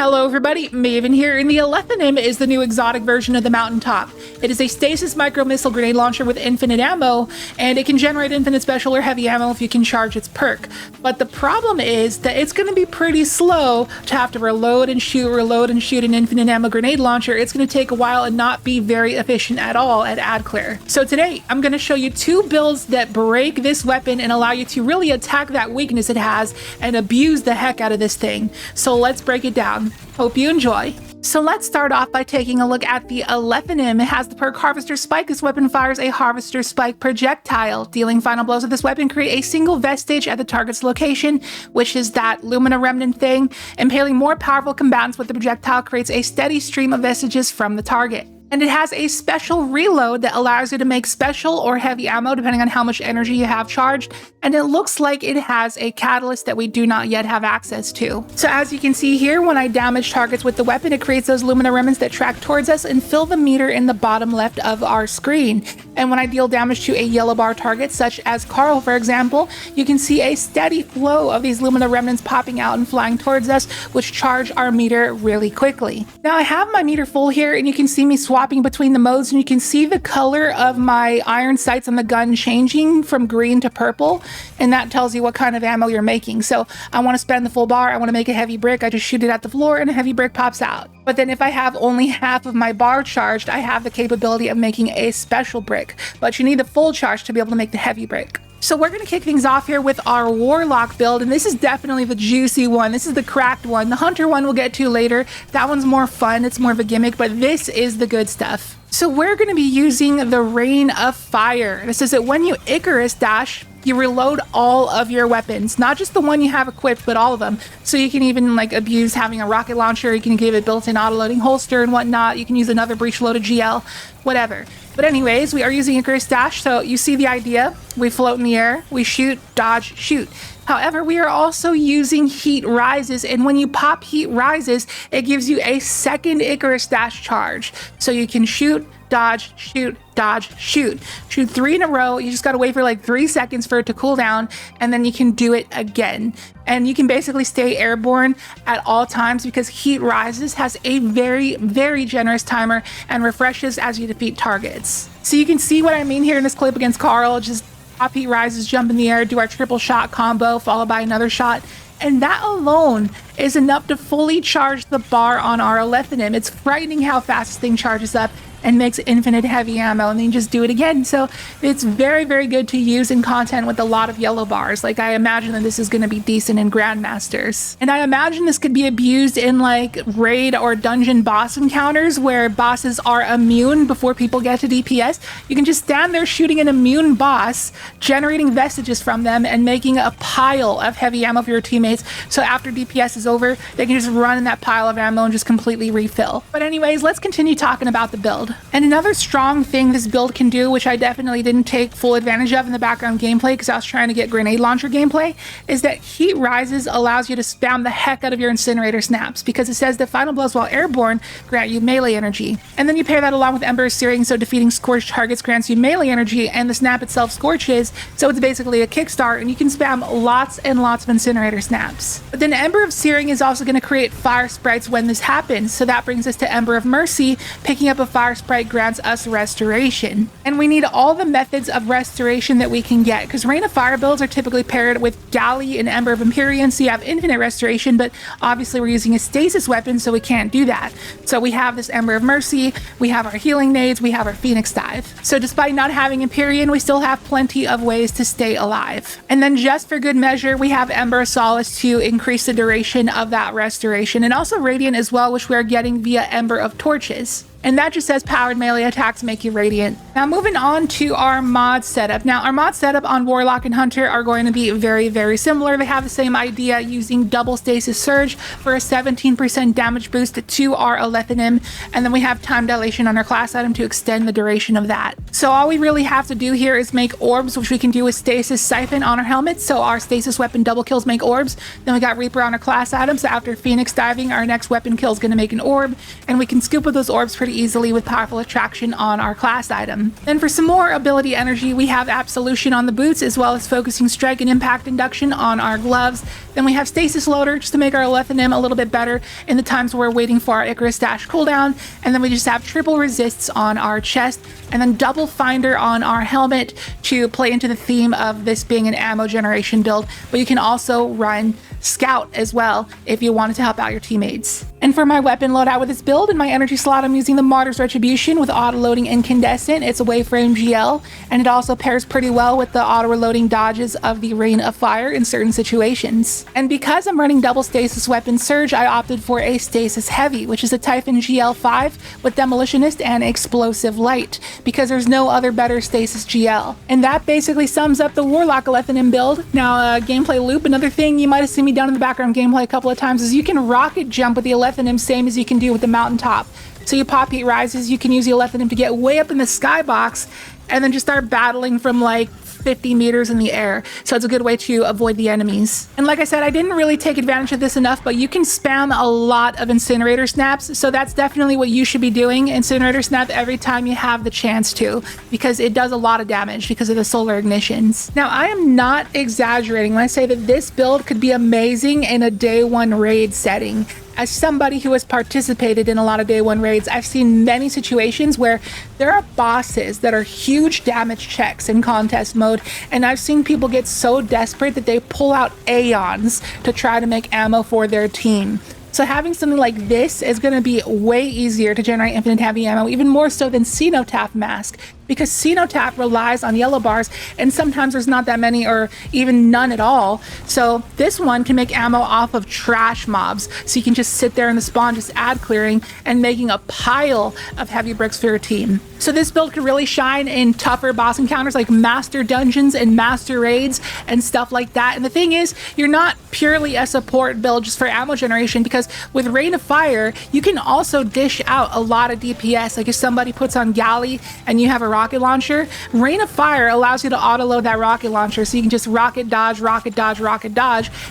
Hello everybody, Maven here, and the Alethonym is the new exotic version of the Mountaintop. It is a stasis micro-missile grenade launcher with infinite ammo, and it can generate infinite special or heavy ammo if you can charge its perk. But the problem is that it's going to be pretty slow to have to reload and shoot an infinite ammo grenade launcher. It's going to take a while and not be very efficient at all at ad clear. So today, I'm going to show you two builds that break this weapon and allow you to really attack that weakness it has and abuse the heck out of this thing. So let's break it down. Hope you enjoy. So let's start off by taking a look at the Alethonym. It has the perk Harvester Spike. This weapon fires a Harvester Spike projectile. Dealing final blows with this weapon create a single vestige at the target's location, which is that Lumina Remnant thing. Impaling more powerful combatants with the projectile creates a steady stream of vestiges from the target. And it has a special reload that allows you to make special or heavy ammo depending on how much energy you have charged. And it looks like it has a catalyst that we do not yet have access to. So as you can see here, when I damage targets with the weapon, it creates those Lumina remnants that track towards us and fill the meter in the bottom left of our screen. And when I deal damage to a yellow bar target, such as Carl, for example, you can see a steady flow of these Lumina remnants popping out and flying towards us, which charge our meter really quickly. Now I have my meter full here, and you can see me swapping between the modes, and you can see the color of my iron sights on the gun changing from green to purple, and that tells you what kind of ammo you're making. So I want to spend the full bar, I want to make a heavy brick, I just shoot it at the floor and a heavy brick pops out. But then if I have only half of my bar charged, I have the capability of making a special brick, but you need the full charge to be able to make the heavy brick. So we're going to kick things off here with our Warlock build, and this is definitely the juicy one. This is the cracked one. The Hunter one we'll get to later. That one's more fun. It's more of a gimmick, but this is the good stuff. So we're going to be using the Rain of Fire. This is that when you Icarus dash, you reload all of your weapons, not just the one you have equipped, but all of them. So you can even like abuse having a rocket launcher. You can give it built-in auto-loading holster and whatnot. You can use another breech-loaded GL, whatever. But anyways, we are using Icarus dash, so you see the idea. We float in the air, we shoot, dodge, shoot. However, we are also using Heat Rises, and when you pop Heat Rises, it gives you a second Icarus dash charge. So you can shoot, dodge, shoot, dodge, shoot. Shoot 3 in a row. You just gotta wait for like 3 seconds for it to cool down, and then you can do it again. And you can basically stay airborne at all times because Heat Rises has a very, very generous timer and refreshes as you defeat targets. So you can see what I mean here in this clip against Carl. Just pop Heat Rises, jump in the air, do our triple shot combo, followed by another shot. And that alone is enough to fully charge the bar on our Alethonym. It's frightening how fast this thing charges up and makes infinite heavy ammo, and then you just do it again. So it's very, very good to use in content with a lot of yellow bars. Like I imagine that this is going to be decent in Grandmasters. And I imagine this could be abused in like raid or dungeon boss encounters where bosses are immune before people get to DPS. You can just stand there shooting an immune boss, generating vestiges from them, and making a pile of heavy ammo for your teammates. So after DPS is over, they can just run in that pile of ammo and just completely refill. But anyways, let's continue talking about the build. And another strong thing this build can do, which I definitely didn't take full advantage of in the background gameplay because I was trying to get grenade launcher gameplay, is that Heat Rises allows you to spam the heck out of your incinerator snaps because it says that final blows while airborne grant you melee energy. And then you pair that along with Ember's Searing, so defeating scorched targets grants you melee energy, and the snap itself scorches, so it's basically a kickstart, and you can spam lots and lots of incinerator snaps. But then Ember of Searing is also going to create fire sprites when this happens, so that brings us to Ember of Mercy. Picking up a fire sprite grants us restoration, and we need all the methods of restoration that we can get because Rain of Fire builds are typically paired with Galley and Ember of Empyrean, so you have infinite restoration, but obviously we're using a stasis weapon, so we can't do that. So we have this Ember of Mercy, we have our healing nades, we have our Phoenix Dive. So despite not having Empyrean, we still have plenty of ways to stay alive. And then just for good measure, we have Ember of Solace to increase the duration of that restoration, and also Radiant as well, which we are getting via Ember of Torches. And that just says powered melee attacks make you radiant. Now moving on to our mod setup. Now our mod setup on Warlock and Hunter are going to be very, very similar. They have the same idea, using double stasis surge for a 17% damage boost to our Alethonym, and then we have time dilation on our class item to extend the duration of that. So all we really have to do here is make orbs, which we can do with stasis siphon on our helmet. So our stasis weapon double kills make orbs. Then we got Reaper on our class item. So after Phoenix diving, our next weapon kill is going to make an orb, and we can scoop with those orbs pretty pretty easily with Powerful Attraction on our class item. Then for some more ability energy, we have Absolution on the boots, as well as Focusing Strike and Impact Induction on our gloves. Then we have Stasis Loader, just to make our Alethonym a little bit better in the times we're waiting for our Icarus Dash cooldown. And then we just have Triple Resists on our chest, and then Double Finder on our helmet to play into the theme of this being an ammo generation build. But you can also run Scout as well if you wanted to help out your teammates. And for my weapon loadout with this build, in my energy slot, I'm using the Martyr's Retribution with auto-loading Incandescent. It's a Waveframe GL, and it also pairs pretty well with the auto-reloading dodges of the Rain of Fire in certain situations. And because I'm running double stasis weapon Surge, I opted for a Stasis Heavy, which is a Typhon GL5 with Demolitionist and Explosive Light, because there's no other better Stasis GL. And that basically sums up the Warlock Alethonym build. Now, gameplay loop, another thing you might have seen me down in the background gameplay a couple of times is you can rocket jump with the Alethonym, same as you can do with the Mountaintop. So you pop Heat Rises, you can use the Alethonym to get way up in the skybox and then just start battling from like 50 meters in the air. So it's a good way to avoid the enemies. And like I said, I didn't really take advantage of this enough, but you can spam a lot of Incinerator Snaps. So that's definitely what you should be doing. Incinerator Snap every time you have the chance to, because it does a lot of damage because of the solar ignitions. Now, I am not exaggerating when I say that this build could be amazing in a day one raid setting. As somebody who has participated in a lot of day one raids, I've seen many situations where there are bosses that are huge damage checks in contest mode, and I've seen people get so desperate that they pull out Aeons to try to make ammo for their team. So having something like this is going to be way easier to generate infinite heavy ammo, even more so than Cenotaph Mask, because Cenotaph relies on yellow bars, and sometimes there's not that many or even none at all. So this one can make ammo off of trash mobs, so you can just sit there in the spawn just ad clearing and making a pile of heavy bricks for your team. So this build could really shine in tougher boss encounters like master dungeons and master raids and stuff like that. And the thing is, you're not purely a support build just for ammo generation, because with Rain of Fire, you can also dish out a lot of DPS. Like if somebody puts on Galley and you have a rocket launcher, Rain of Fire allows you to auto-load that rocket launcher, so you can just rocket dodge,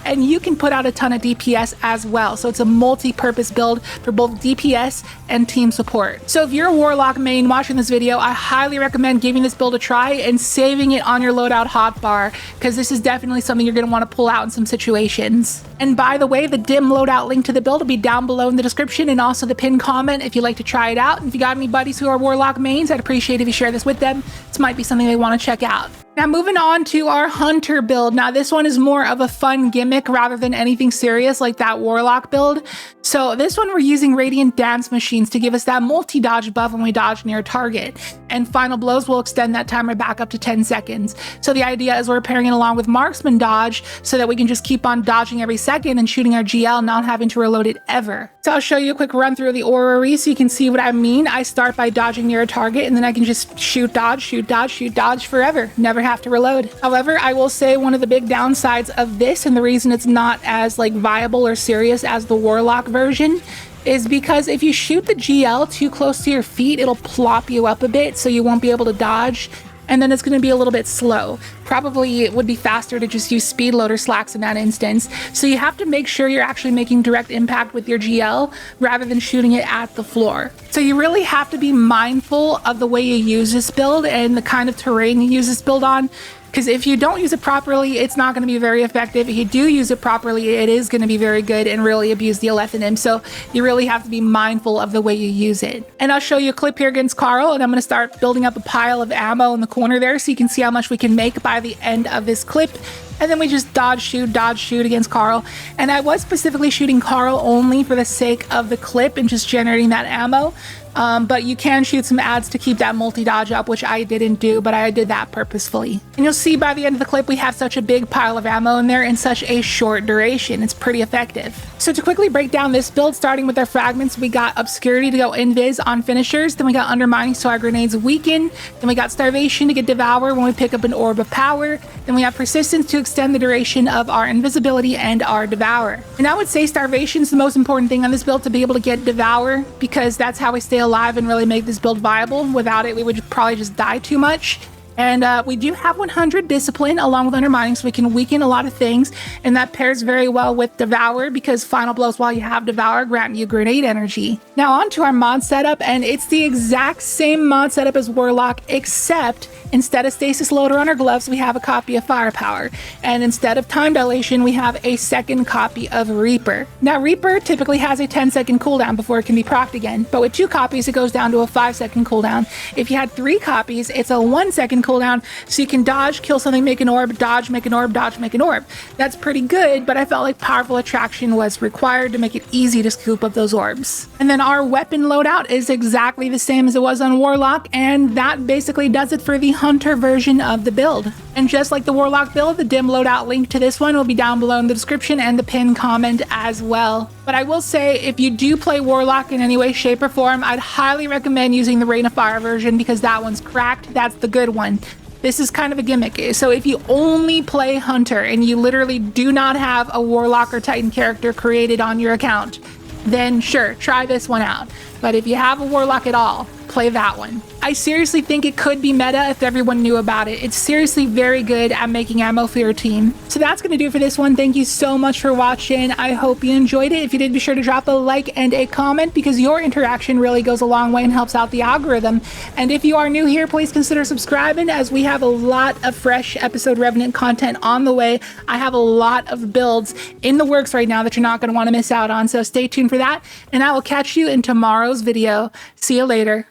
and you can put out a ton of DPS as well. So it's a multi-purpose build for both DPS and team support. So if you're a Warlock main watching this video, I highly recommend giving this build a try and saving it on your loadout hotbar, because this is definitely something you're going to want to pull out in some situations. And by the way, the dim loadout link to the build will be down below in the description and also the pinned comment if you'd like to try it out. And if you got any buddies who are Warlock mains, I'd appreciate if you share this with them. This might be something they want to check out. Now moving on to our Hunter build. Now this one is more of a fun gimmick rather than anything serious like that Warlock build. So this one we're using Radiant Dance Machines to give us that multi-dodge buff when we dodge near a target. And Final Blows will extend that timer back up to 10 seconds. So the idea is we're pairing it along with Marksman Dodge so that we can just keep on dodging every second and shooting our GL, not having to reload it ever. So I'll show you a quick run through of the orrery so you can see what I mean. I start by dodging near a target, and then I can just shoot, dodge forever. Never have to reload. However, I will say one of the big downsides of this, and the reason it's not as like viable or serious as the Warlock version, is because if you shoot the GL too close to your feet, it'll plop you up a bit, so you won't be able to dodge, and then it's going to be a little bit slow. Probably it would be faster to just use speed loader slacks in that instance. So you have to make sure you're actually making direct impact with your GL rather than shooting it at the floor. So you really have to be mindful of the way you use this build and the kind of terrain you use this build on, because if you don't use it properly, it's not going to be very effective. If you do use it properly, it is going to be very good and really abuse the Alethonym. So you really have to be mindful of the way you use it. And I'll show you a clip here against Carl, and I'm going to start building up a pile of ammo in the corner there so you can see how much we can make by the end of this clip. And then we just dodge, shoot against Carl. And I was specifically shooting Carl only for the sake of the clip and just generating that ammo. But you can shoot some ads to keep that multi-dodge up, which I didn't do, but I did that purposefully. And you'll see by the end of the clip, we have such a big pile of ammo in there in such a short duration. It's pretty effective. So to quickly break down this build, starting with our fragments, we got Obscurity to go invis on finishers, then we got Undermining so our grenades weaken, then we got Starvation to get Devour when we pick up an Orb of Power, then we have Persistence to extend the duration of our invisibility and our Devour. And I would say Starvation is the most important thing on this build, to be able to get Devour, because that's how we stay alive and really make this build viable. Without it, we would probably just die too much. And we do have 100 discipline along with undermining, so we can weaken a lot of things, and that pairs very well with Devour, because final blows while you have Devour grant you grenade energy. Now on to our mod setup, and it's the exact same mod setup as Warlock, except instead of Stasis Loader on our gloves, we have a copy of Firepower, and instead of Time Dilation, we have a second copy of Reaper. Now Reaper typically has a 10-second cooldown before it can be procced again, but with 2 copies it goes down to a 5-second cooldown. If you had 3 copies, it's a 1-second cooldown, so you can dodge, kill something, make an orb, dodge, make an orb, dodge, make an orb. That's pretty good, but I felt like Powerful Attraction was required to make it easy to scoop up those orbs. And then our weapon loadout is exactly the same as it was on Warlock, and that basically does it for the Hunter version of the build. And just like the Warlock build, the dim loadout link to this one will be down below in the description and the pinned comment as well. But I will say, if you do play Warlock in any way, shape, or form, I'd highly recommend using the Rain of Fire version, because that one's cracked. That's the good one. This is kind of a gimmick. So if you only play Hunter and you literally do not have a Warlock or Titan character created on your account, then sure, try this one out. But if you have a Warlock at all, play that one. I seriously think it could be meta if everyone knew about it. It's seriously very good at making ammo for your team. So that's going to do it for this one. Thank you so much for watching. I hope you enjoyed it. If you did, be sure to drop a like and a comment, because your interaction really goes a long way and helps out the algorithm. And if you are new here, please consider subscribing, as we have a lot of fresh episode Revenant content on the way. I have a lot of builds in the works right now that you're not going to want to miss out on. So stay tuned for that, and I will catch you in tomorrow's video. See you later.